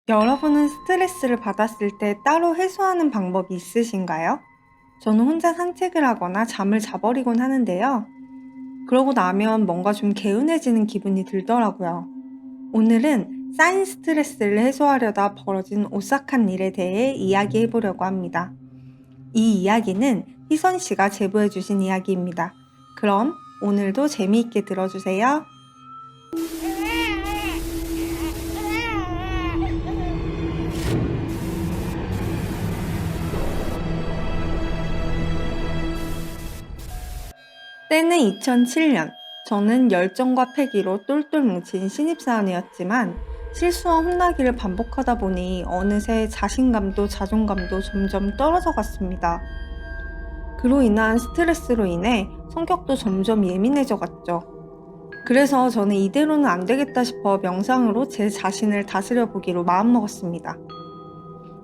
여러분은 스트레스를 받았을 때 따로 해소하는 방법이 있으신가요? 저는 혼자 산책을 하거나 잠을 자버리곤 하는데요. 그러고 나면 뭔가 좀 개운해지는 기분이 들더라고요. 오늘은 쌓인 스트레스를 해소하려다 벌어진 오싹한 일에 대해 이야기해 보려고 합니다. 이 이야기는 희선 씨가 제보해 주신 이야기입니다. 그럼 오늘도 재미있게 들어주세요. 때는 2007년. 저는 열정과 패기로 똘똘 뭉친 신입사원이었지만 실수와 혼나기를 반복하다 보니 어느새 자신감도 자존감도 점점 떨어져 갔습니다. 그로 인한 스트레스로 인해 성격도 점점 예민해져 갔죠. 그래서 저는 이대로는 안 되겠다 싶어 명상으로 제 자신을 다스려 보기로 마음먹었습니다.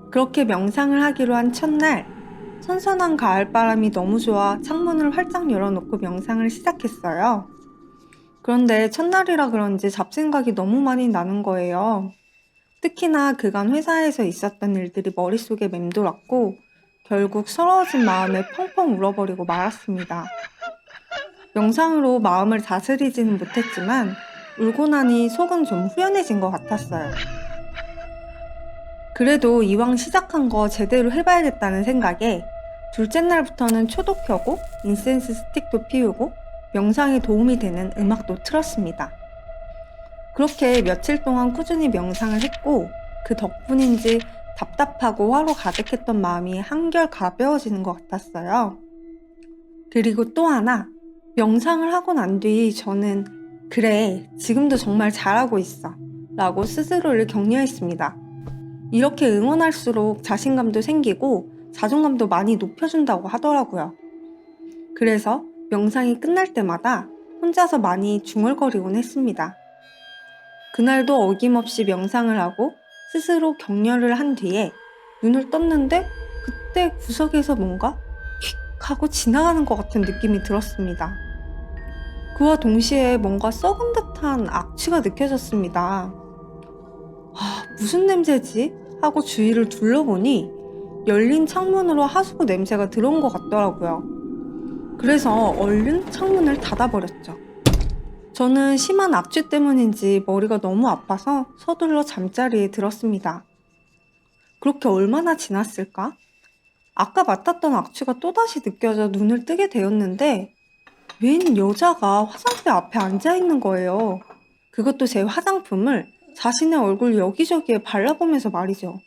그렇게 명상을 하기로 한 첫날, 선선한 가을바람이 너무 좋아 창문을 활짝 열어놓고 명상을 시작했어요. 그런데 첫날이라 그런지 잡생각이 너무 많이 나는 거예요. 특히나 그간 회사에서 있었던 일들이 머릿속에 맴돌았고 결국 서러워진 마음에 펑펑 울어버리고 말았습니다. 명상으로 마음을 다스리지는 못했지만 울고 나니 속은 좀 후련해진 것 같았어요. 그래도 이왕 시작한 거 제대로 해봐야겠다는 생각에 둘째 날부터는 초도 켜고 인센스 스틱도 피우고 명상에 도움이 되는 음악도 틀었습니다. 그렇게 며칠 동안 꾸준히 명상을 했고 그 덕분인지 답답하고 화로 가득했던 마음이 한결 가벼워지는 것 같았어요. 그리고 또 하나, 명상을 하고 난 뒤 저는 그래, 지금도 정말 잘하고 있어 라고 스스로를 격려했습니다. 이렇게 응원할수록 자신감도 생기고 자존감도 많이 높여준다고 하더라고요. 그래서 명상이 끝날 때마다 혼자서 많이 중얼거리곤 했습니다. 그날도 어김없이 명상을 하고 스스로 격려를 한 뒤에 눈을 떴는데 그때 구석에서 뭔가 휙 하고 지나가는 것 같은 느낌이 들었습니다. 그와 동시에 뭔가 썩은 듯한 악취가 느껴졌습니다. 무슨 냄새지? 하고 주위를 둘러보니 열린 창문으로 하수구 냄새가 들어온 것 같더라고요. 그래서 얼른 창문을 닫아버렸죠. 저는 심한 악취 때문인지 머리가 너무 아파서 서둘러 잠자리에 들었습니다. 그렇게 얼마나 지났을까? 아까 맡았던 악취가 또다시 느껴져 눈을 뜨게 되었는데 웬 여자가 화장대 앞에 앉아있는 거예요. 그것도 제 화장품을 자신의 얼굴 여기저기에 발라보면서 말이죠.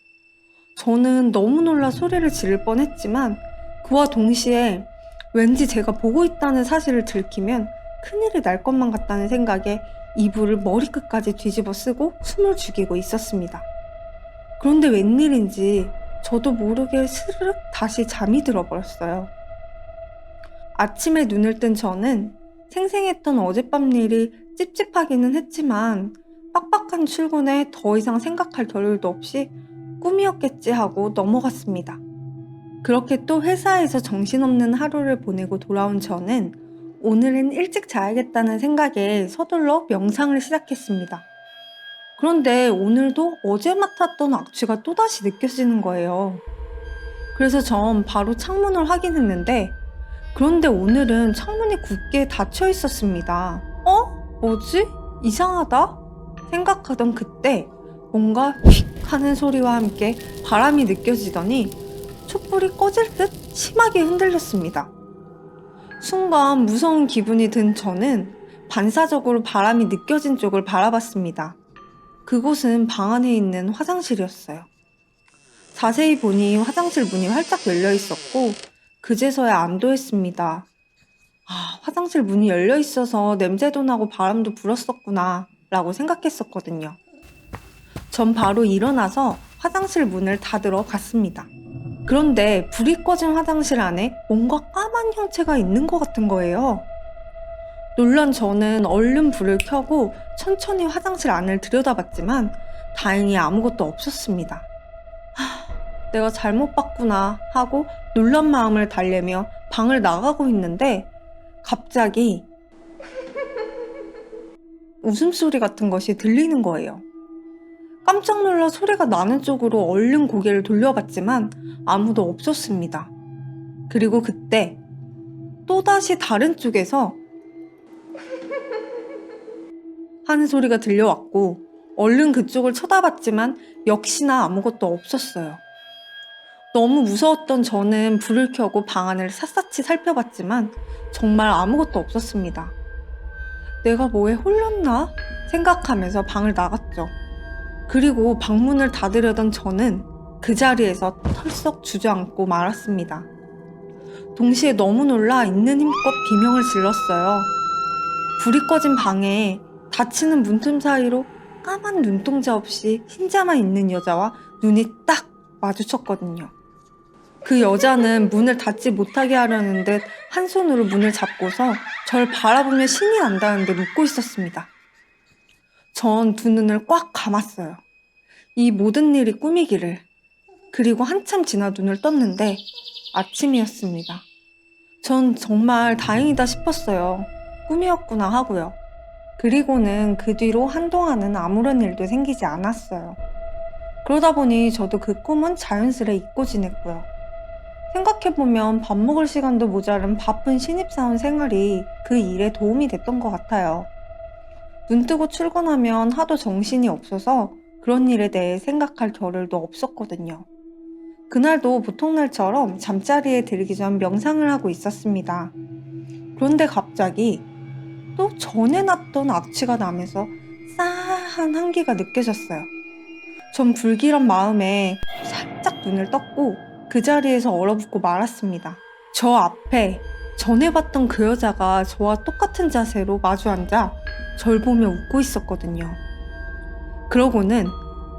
저는 너무 놀라 소리를 지를 뻔했지만 그와 동시에 왠지 제가 보고 있다는 사실을 들키면 큰일이 날 것만 같다는 생각에 이불을 머리끝까지 뒤집어 쓰고 숨을 죽이고 있었습니다. 그런데 웬일인지 저도 모르게 스르륵 다시 잠이 들어버렸어요. 아침에 눈을 뜬 저는 생생했던 어젯밤 일이 찝찝하기는 했지만 빡빡한 출근에 더 이상 생각할 겨를도 없이 꿈이었겠지 하고 넘어갔습니다. 그렇게 또 회사에서 정신없는 하루를 보내고 돌아온 저는 오늘은 일찍 자야겠다는 생각에 서둘러 명상을 시작했습니다. 그런데 오늘도 어제 맡았던 악취가 또다시 느껴지는 거예요. 그래서 전 바로 창문을 확인했는데 그런데 오늘은 창문이 굳게 닫혀 있었습니다. 뭐지? 이상하다? 생각하던 그때 뭔가 휙 하는 소리와 함께 바람이 느껴지더니 촛불이 꺼질 듯 심하게 흔들렸습니다. 순간 무서운 기분이 든 저는 반사적으로 바람이 느껴진 쪽을 바라봤습니다. 그곳은 방 안에 있는 화장실이었어요. 자세히 보니 화장실 문이 활짝 열려 있었고 그제서야 안도했습니다. 화장실 문이 열려 있어서 냄새도 나고 바람도 불었었구나 라고 생각했었거든요. 전 바로 일어나서 화장실 문을 닫으러 갔습니다. 그런데 불이 꺼진 화장실 안에 뭔가 까만 형체가 있는 것 같은 거예요. 놀란 저는 얼른 불을 켜고 천천히 화장실 안을 들여다봤지만 다행히 아무것도 없었습니다. 내가 잘못 봤구나 하고 놀란 마음을 달래며 방을 나가고 있는데 갑자기 웃음소리 같은 것이 들리는 거예요. 깜짝 놀라 소리가 나는 쪽으로 얼른 고개를 돌려봤지만 아무도 없었습니다. 그리고 그때 또다시 다른 쪽에서 하는 소리가 들려왔고 얼른 그쪽을 쳐다봤지만 역시나 아무것도 없었어요. 너무 무서웠던 저는 불을 켜고 방 안을 샅샅이 살펴봤지만 정말 아무것도 없었습니다. 내가 뭐에 홀렸나 생각하면서 방을 나갔죠. 그리고 방문을 닫으려던 저는 그 자리에서 털썩 주저앉고 말았습니다. 동시에 너무 놀라 있는 힘껏 비명을 질렀어요. 불이 꺼진 방에 닫히는 문틈 사이로 까만 눈동자 없이 흰자만 있는 여자와 눈이 딱 마주쳤거든요. 그 여자는 문을 닫지 못하게 하려는 듯 한 손으로 문을 잡고서 절 바라보며 신이 난다는 듯 웃고 있었습니다. 전 두 눈을 꽉 감았어요. 이 모든 일이 꿈이기를. 그리고 한참 지나 눈을 떴는데 아침이었습니다. 전 정말 다행이다 싶었어요. 꿈이었구나 하고요. 그리고는 그 뒤로 한동안은 아무런 일도 생기지 않았어요. 그러다 보니 저도 그 꿈은 자연스레 잊고 지냈고요. 생각해보면 밥 먹을 시간도 모자른 바쁜 신입사원 생활이 그 일에 도움이 됐던 것 같아요. 눈 뜨고 출근하면 하도 정신이 없어서 그런 일에 대해 생각할 겨를도 없었거든요. 그날도 보통 날처럼 잠자리에 들기 전 명상을 하고 있었습니다. 그런데 갑자기 또 전에 났던 악취가 나면서 싸한 한기가 느껴졌어요. 전 불길한 마음에 살짝 눈을 떴고 그 자리에서 얼어붙고 말았습니다. 저 앞에 전에 봤던 그 여자가 저와 똑같은 자세로 마주 앉아 절 보며 웃고 있었거든요. 그러고는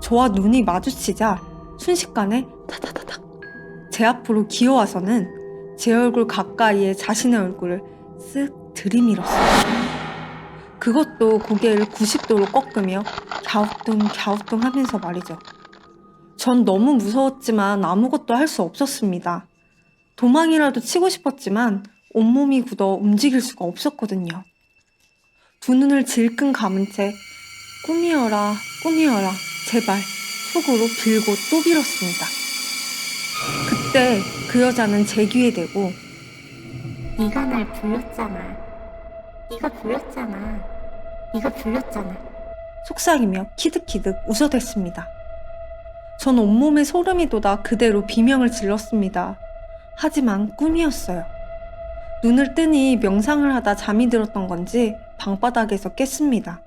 저와 눈이 마주치자 순식간에 타다다닥 제 앞으로 기어와서는 제 얼굴 가까이에 자신의 얼굴을 쓱 들이밀었어요. 그것도 고개를 90도로 꺾으며 갸우뚱 하면서 말이죠. 전 너무 무서웠지만 아무것도 할 수 없었습니다. 도망이라도 치고 싶었지만 온몸이 굳어 움직일 수가 없었거든요. 두 눈을 질끈 감은 채 꿈이여라 제발 속으로 빌고 또 빌었습니다. 그때 그 여자는 제 귀에 대고 네가 날 불렀잖아. 네가 불렀잖아. 속삭이며 키득키득 웃어댔습니다. 전 온몸에 소름이 돋아 그대로 비명을 질렀습니다. 하지만 꿈이었어요. 눈을 뜨니 명상을 하다 잠이 들었던 건지 방바닥에서 깼습니다.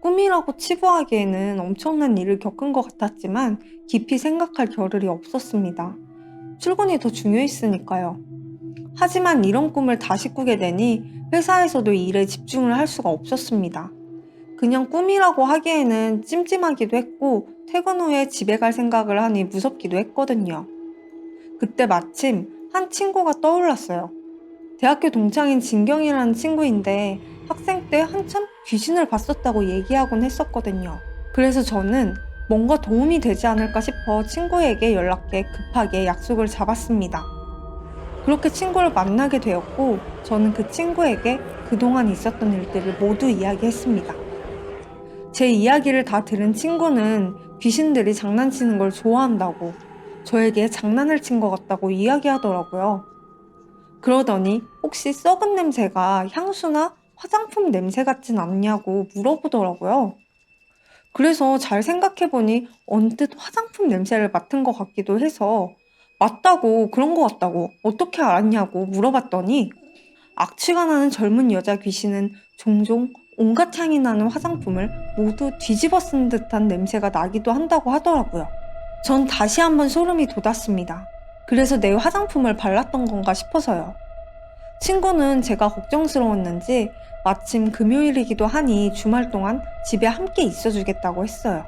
꿈이라고 치부하기에는 엄청난 일을 겪은 것 같았지만 깊이 생각할 겨를이 없었습니다. 출근이 더 중요했으니까요. 하지만 이런 꿈을 다시 꾸게 되니 회사에서도 일에 집중을 할 수가 없었습니다. 그냥 꿈이라고 하기에는 찜찜하기도 했고 퇴근 후에 집에 갈 생각을 하니 무섭기도 했거든요. 그때 마침 한 친구가 떠올랐어요. 대학교 동창인 진경이라는 친구인데 학생 때 한참 귀신을 봤었다고 얘기하곤 했었거든요. 그래서 저는 뭔가 도움이 되지 않을까 싶어 친구에게 연락해 급하게 약속을 잡았습니다. 그렇게 친구를 만나게 되었고 저는 그 친구에게 그동안 있었던 일들을 모두 이야기했습니다. 제 이야기를 다 들은 친구는 귀신들이 장난치는 걸 좋아한다고 저에게 장난을 친 것 같다고 이야기하더라고요. 그러더니 혹시 썩은 냄새가 향수나 화장품 냄새 같진 않냐고 물어보더라고요. 그래서 잘 생각해보니 언뜻 화장품 냄새를 맡은 것 같기도 해서 맞다고 그런 것 같다고 어떻게 알았냐고 물어봤더니 악취가 나는 젊은 여자 귀신은 종종 온갖 향이 나는 화장품을 모두 뒤집어 쓴 듯한 냄새가 나기도 한다고 하더라고요. 전 다시 한번 소름이 돋았습니다. 그래서 내 화장품을 발랐던 건가 싶어서요. 친구는 제가 걱정스러웠는지 마침 금요일이기도 하니 주말 동안 집에 함께 있어주겠다고 했어요.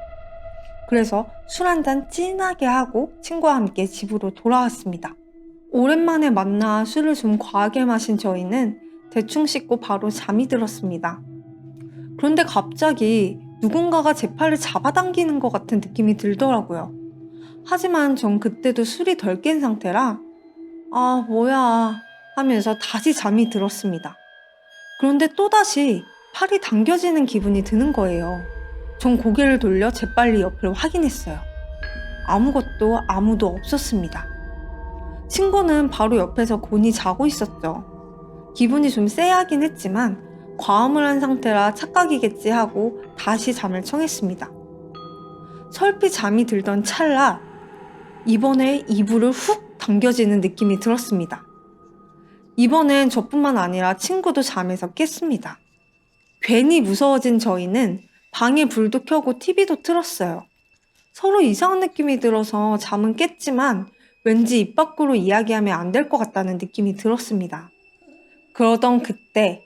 그래서 술 한잔 진하게 하고 친구와 함께 집으로 돌아왔습니다. 오랜만에 만나 술을 좀 과하게 마신 저희는 대충 씻고 바로 잠이 들었습니다. 그런데 갑자기 누군가가 제 팔을 잡아당기는 것 같은 느낌이 들더라고요. 하지만 전 그때도 술이 덜 깬 상태라 아 뭐야 하면서 다시 잠이 들었습니다. 그런데 또다시 팔이 당겨지는 기분이 드는 거예요. 전 고개를 돌려 재빨리 옆을 확인했어요. 아무것도 아무도 없었습니다. 친구는 바로 옆에서 곤히 자고 있었죠. 기분이 좀 쎄하긴 했지만 과음을 한 상태라 착각이겠지 하고 다시 잠을 청했습니다. 설피 잠이 들던 찰나 이번에 이불을 훅 당겨지는 느낌이 들었습니다. 이번엔 저뿐만 아니라 친구도 잠에서 깼습니다. 괜히 무서워진 저희는 방에 불도 켜고 TV도 틀었어요. 서로 이상한 느낌이 들어서 잠은 깼지만 왠지 입 밖으로 이야기하면 안 될 것 같다는 느낌이 들었습니다. 그러던 그때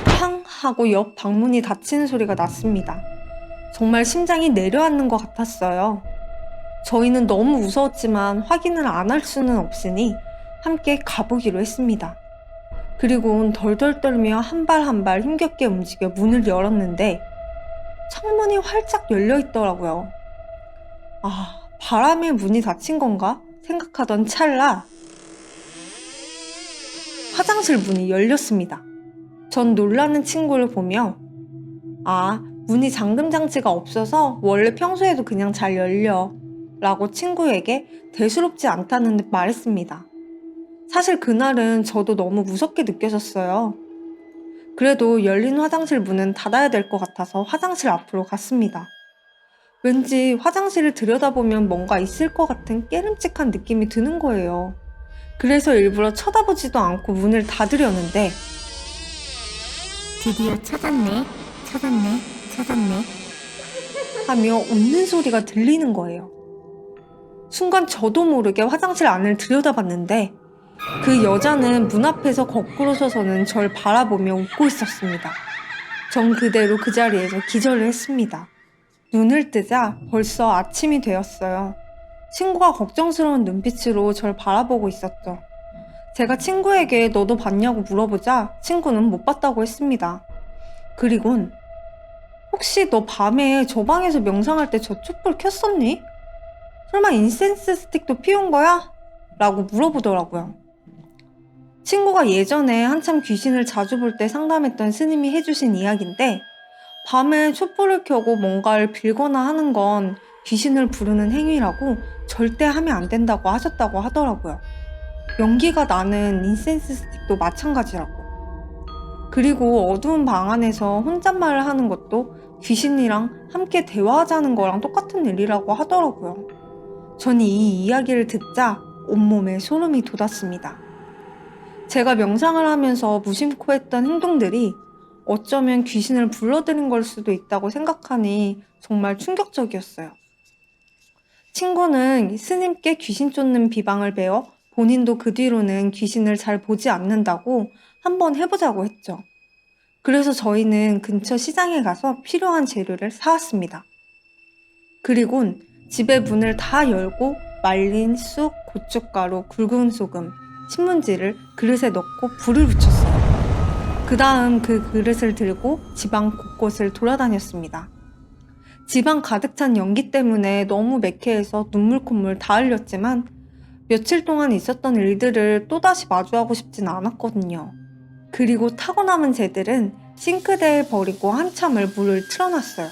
팡 하고 옆 방문이 닫히는 소리가 났습니다. 정말 심장이 내려앉는 것 같았어요. 저희는 너무 무서웠지만 확인을 안 할 수는 없으니 함께 가보기로 했습니다. 그리고 덜덜 떨며 한 발 한 발 힘겹게 움직여 문을 열었는데 창문이 활짝 열려 있더라고요. 아, 바람에 문이 닫힌 건가 생각하던 찰나 화장실 문이 열렸습니다. 전 놀라는 친구를 보며 문이 잠금 장치가 없어서 원래 평소에도 그냥 잘 열려 라고 친구에게 대수롭지 않다는 듯 말했습니다. 사실 그날은 저도 너무 무섭게 느껴졌어요. 그래도 열린 화장실 문은 닫아야 될 것 같아서 화장실 앞으로 갔습니다. 왠지 화장실을 들여다보면 뭔가 있을 것 같은 깨름직한 느낌이 드는 거예요. 그래서 일부러 쳐다보지도 않고 문을 닫으려는데 드디어 찾았네. 하며 웃는 소리가 들리는 거예요. 순간 저도 모르게 화장실 안을 들여다봤는데 그 여자는 문 앞에서 거꾸로 서서는 절 바라보며 웃고 있었습니다. 전 그대로 그 자리에서 기절을 했습니다. 눈을 뜨자 벌써 아침이 되었어요. 친구가 걱정스러운 눈빛으로 절 바라보고 있었죠. 제가 친구에게 너도 봤냐고 물어보자 친구는 못 봤다고 했습니다. 그리곤 혹시 너 밤에 저 방에서 명상할 때 저 촛불 켰었니? 설마 인센스 스틱도 피운 거야? 라고 물어보더라고요. 친구가 예전에 한참 귀신을 자주 볼 때 상담했던 스님이 해주신 이야기인데 밤에 촛불을 켜고 뭔가를 빌거나 하는 건 귀신을 부르는 행위라고 절대 하면 안 된다고 하셨다고 하더라고요. 연기가 나는 인센스 스틱도 마찬가지라고. 그리고 어두운 방 안에서 혼잣말을 하는 것도 귀신이랑 함께 대화하자는 거랑 똑같은 일이라고 하더라고요. 전 이 이야기를 듣자 온몸에 소름이 돋았습니다. 제가 명상을 하면서 무심코 했던 행동들이 어쩌면 귀신을 불러들인 걸 수도 있다고 생각하니 정말 충격적이었어요. 친구는 스님께 귀신 쫓는 비방을 배워 본인도 그 뒤로는 귀신을 잘 보지 않는다고 한번 해보자고 했죠. 그래서 저희는 근처 시장에 가서 필요한 재료를 사왔습니다. 그리곤 집의 문을 다 열고 말린 쑥, 고춧가루, 굵은 소금, 신문지를 그릇에 넣고 불을 붙였어요. 그 다음 그 그릇을 들고 집안 곳곳을 돌아다녔습니다. 집안 가득 찬 연기 때문에 너무 매캐해서 눈물 콧물 다 흘렸지만 며칠 동안 있었던 일들을 또다시 마주하고 싶진 않았거든요. 그리고 타고 남은 재들은 싱크대에 버리고 한참을 물을 틀어놨어요.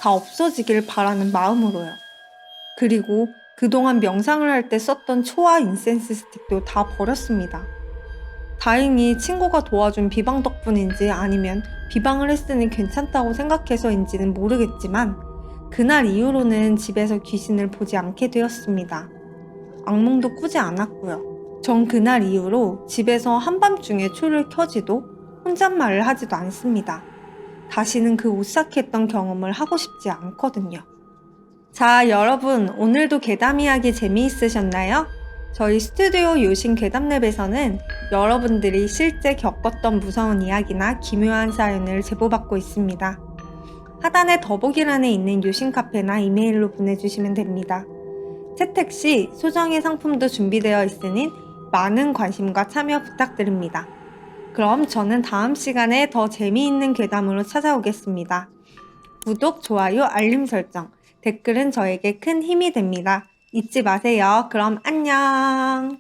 다 없어지길 바라는 마음으로요. 그리고 그동안 명상을 할 때 썼던 초와 인센스 스틱도 다 버렸습니다. 다행히 친구가 도와준 비방 덕분인지 아니면 비방을 했으니 괜찮다고 생각해서인지는 모르겠지만 그날 이후로는 집에서 귀신을 보지 않게 되었습니다. 악몽도 꾸지 않았고요. 전 그날 이후로 집에서 한밤중에 초를 켜지도 혼잣말을 하지도 않습니다. 다시는 그 오싹했던 경험을 하고 싶지 않거든요. 자, 여러분 오늘도 괴담 이야기 재미있으셨나요? 저희 스튜디오 요신 괴담랩에서는 여러분들이 실제 겪었던 무서운 이야기나 기묘한 사연을 제보받고 있습니다. 하단의 더보기란에 있는 요신 카페나 이메일로 보내주시면 됩니다. 채택 시 소정의 상품도 준비되어 있으니 많은 관심과 참여 부탁드립니다. 그럼 저는 다음 시간에 더 재미있는 괴담으로 찾아오겠습니다. 구독, 좋아요, 알림 설정, 댓글은 저에게 큰 힘이 됩니다. 잊지 마세요. 그럼 안녕!